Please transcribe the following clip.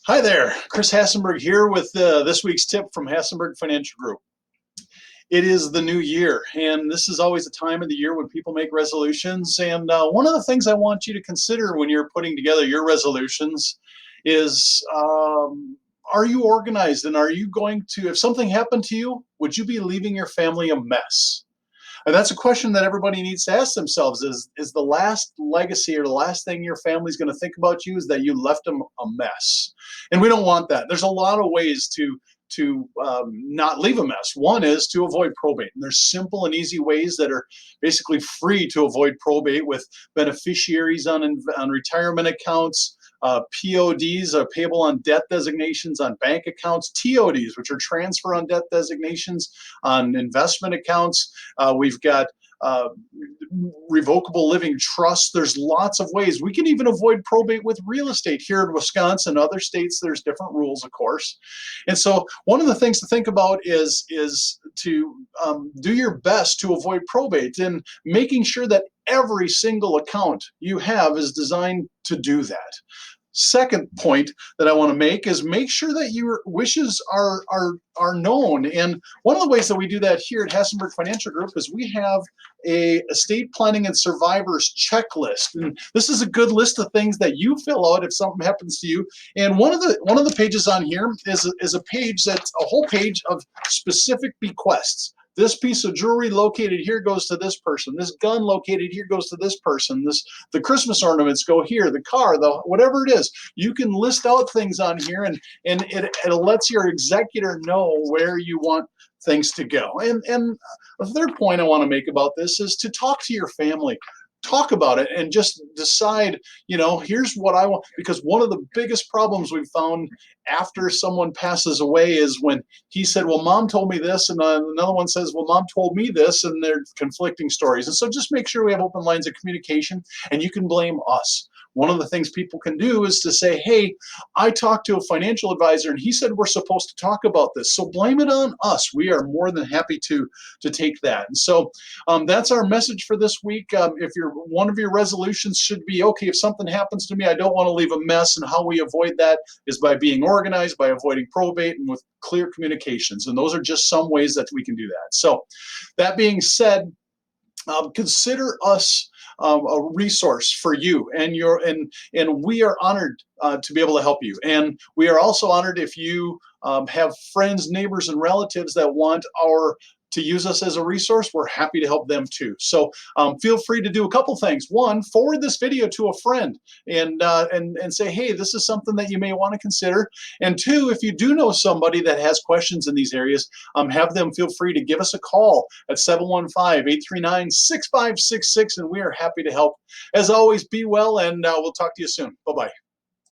Hi there, Chris Hassenberg here with this week's tip from Hassenberg Financial Group. It is the new year, and this is always a time of the year when people make resolutions. And one of the things I want you to consider when you're putting together your resolutions is are you organized, and are you going to, if something happened to you, would you be leaving your family a mess? And that's a question that everybody needs to ask themselves is the last legacy or the last thing your family's going to think about you is that you left them a mess. And we don't want that. There's a lot of ways to not leave a mess. One is to avoid probate. And there's simple and easy ways that are basically free to avoid probate with beneficiaries on retirement accounts, PODs are payable on debt designations on bank accounts, TODs, which are transfer on debt designations on investment accounts. We've got uh, revocable living trusts. There's lots of ways. We can even avoid probate with real estate here in Wisconsin. Other states, there's different rules, of course. And so one of the things to think about is to do your best to avoid probate and making sure that every single account you have is designed to do that. Second point that I want to make is make sure that your wishes are known. And one of the ways that we do that here at Hassenberg Financial Group is we have a estate planning and survivors checklist. And this is a good list of things that you fill out if something happens to you. And one of the pages on here is a page that's a whole page of specific bequests. This piece of jewelry located here goes to this person. This gun located here goes to this person. The Christmas ornaments go here. The car, the whatever it is, you can list out things on here, and it lets your executor know where you want things to go. And a third point I want to make about this is to talk to your family. Talk about it and just decide, here's what I want. Because one of the biggest problems we've found after someone passes away is when he said, well, mom told me this, and another one says, well, mom told me this, and they're conflicting stories. And so just make sure we have open lines of communication, and you can blame us. One of the things people can do is to say, hey, I talked to a financial advisor and he said we're supposed to talk about this. So blame it on us. We are more than happy to take that. And so that's our message for this week. If one of your resolutions should be, okay, if something happens to me, I don't want to leave a mess. And how we avoid that is by being organized, by avoiding probate, and with clear communications. And those are just some ways that we can do that. So that being said, consider us a resource for you and we are honored to be able to help you. And we are also honored if you have friends, neighbors, and relatives that want to use us as a resource. We're happy to help them too. So feel free to do a couple things. One, forward this video to a friend and say, hey, this is something that you may want to consider. And two, if you do know somebody that has questions in these areas, have them feel free to give us a call at 715-839-6566, and we are happy to help. As always, be well, and we'll talk to you soon. Bye-bye.